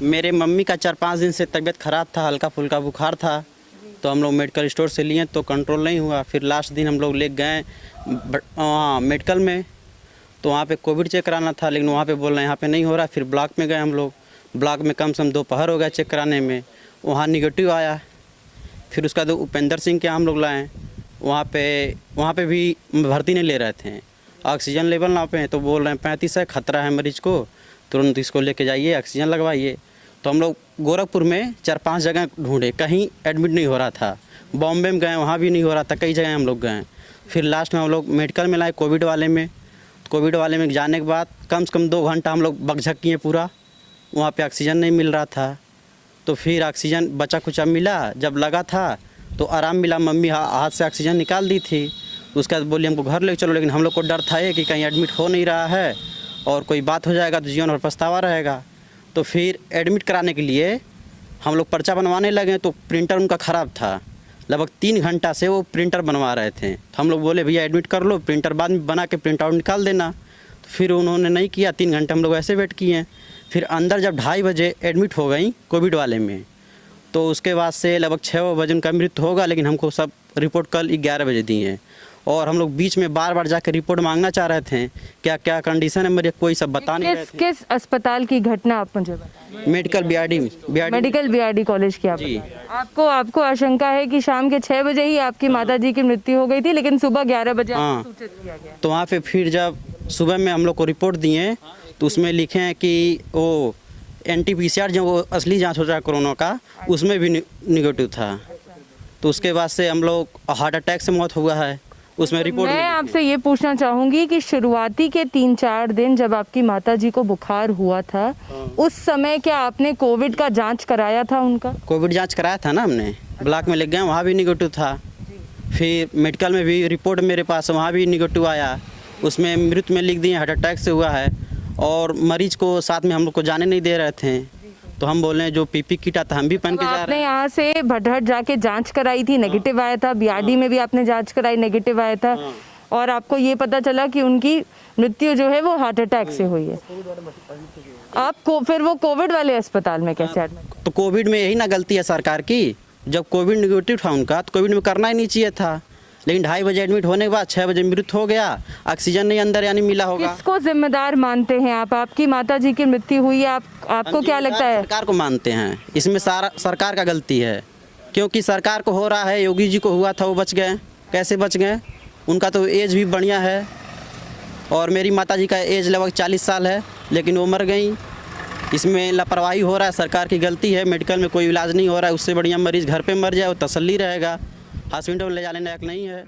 मेरे मम्मी का 4-5 दिन से तबीयत ख़राब था, हल्का फुल्का बुखार था, तो हम लोग मेडिकल स्टोर से लिए तो कंट्रोल नहीं हुआ। फिर लास्ट दिन हम लोग ले गए मेडिकल में, तो वहाँ पे कोविड चेक कराना था, लेकिन वहाँ पे बोल रहे हैं यहाँ पे नहीं हो रहा। फिर ब्लॉक में गए हम लोग, ब्लॉक में कम से कम दोपहर हो गया चेक कराने में, वहाँ निगेटिव आया। फिर उसका बाद उपेंद्र सिंह के हम लोग लाए, वहाँ पे भी भर्ती नहीं ले रहे थे। ऑक्सीजन लेवल ना पे तो बोल रहे हैं 35 है, खतरा है मरीज को, तुरंत इसको लेके जाइए, ऑक्सीजन लगवाइए। तो हम लोग गोरखपुर में 4-5 जगह ढूंढे, कहीं एडमिट नहीं हो रहा था। बॉम्बे में गए, वहाँ भी नहीं हो रहा था, कई जगह हम लोग गए। फिर लास्ट में हम लोग मेडिकल में लाए कोविड वाले में जाने के बाद कम से कम 2 घंटा हम लोग बकझक किए पूरा, वहाँ पे ऑक्सीजन नहीं मिल रहा था। तो फिर ऑक्सीजन बचा कुचा मिला, जब लगा था तो आराम मिला। मम्मी हाथ से ऑक्सीजन निकाल दी थी, उसके बाद बोली हमको घर ले चलो, लेकिन हम लोग को डर था कि कहीं एडमिट हो नहीं रहा है और कोई बात हो जाएगा तो जीवन और पछतावा रहेगा। तो फिर एडमिट कराने के लिए हम लोग पर्चा बनवाने लगे, तो प्रिंटर उनका ख़राब था। लगभग 3 घंटा से वो प्रिंटर बनवा रहे थे। तो हम लोग बोले भैया एडमिट कर लो, प्रिंटर बाद में बना के प्रिंट आउट निकाल देना। तो फिर उन्होंने नहीं किया, 3 घंटे हम लोग ऐसे वेट किए। फिर अंदर जब 2:30 बजे एडमिट हो गई कोविड वाले में, तो उसके बाद से लगभग 6 बजे उनका मृत्यु होगा, लेकिन हमको सब रिपोर्ट कल 11 बजे दी है। और हम लोग बीच में बार जाकर रिपोर्ट मांगना चाह रहे थे, क्या क्या कंडीशन है मेरे, कोई सब बता नहीं रहे थे। किस अस्पताल की घटना आप मुझे बताएं? मेडिकल बीआरडी कॉलेज की आप जी। आपको आशंका है कि शाम के 6 बजे ही आपकी माताजी की मृत्यु हो गई थी, लेकिन सुबह 11 बजे आपको सूचित किया गया। तो वहाँ पे फिर जब सुबह में हम लोग को रिपोर्ट दिए तो उसमें लिखे हैं कि वो NT-PCR जो वो असली जाँच होता है कोरोना का, उसमें भी निगेटिव था। तो उसके बाद से हम लोग हार्ट अटैक से मौत हुआ है, उसमें रिपोर्ट। मैं आपसे ये पूछना चाहूंगी कि शुरुआती के 3-4 दिन जब आपकी माताजी को बुखार हुआ था, उस समय क्या आपने कोविड का जांच कराया था उनका? कोविड जांच कराया था ना हमने, ब्लॉक में ले गए, वहाँ भी निगेटिव था। फिर मेडिकल में भी रिपोर्ट मेरे पास, वहाँ भी निगेटिव आया। उसमें मृत्यु में लिख दिए हार्ट अटैक से हुआ है, और मरीज को साथ में हम लोग को जाने नहीं दे रहे थे। तो हम बोल रहे हैं जो PP किट आता हम भी पहन के जा रहे हैं। आपने यहाँ से भटहट जाके जांच कराई थी, नेगेटिव आया था। बीआरडी में भी आपने जांच कराई, नेगेटिव आया था। और आपको ये पता चला कि उनकी मृत्यु जो है वो हार्ट अटैक से हुई है। आपको फिर वो कोविड वाले अस्पताल में कैसे एडमिट? तो कोविड में यही ना गलती है सरकार की, जब कोविड निगेटिव था उनका तो कोविड में करना ही नहीं चाहिए था। लेकिन 2:30 बजे एडमिट होने के बाद 6 बजे मृत्यु हो गया, ऑक्सीजन नहीं अंदर यानी मिला होगा। किसको जिम्मेदार मानते हैं आप? आपकी माताजी की मृत्यु हुई है, आपको क्या लगता है? सरकार को मानते हैं, इसमें सारा सरकार का गलती है, क्योंकि सरकार को हो रहा है। योगी जी को हुआ था, वो बच गए, कैसे बच गए? उनका तो एज भी बढ़िया है, और मेरी माताजी का एज लगभग 40 साल है, लेकिन वो मर गई। इसमें लापरवाही हो रहा है, सरकार की गलती है। मेडिकल में कोई इलाज नहीं हो रहा है, उससे बढ़िया मरीज़ घर पे मर जाए, वो तसल्ली रहेगा। हॉस्पिटल में ले जाने लायक नहीं है।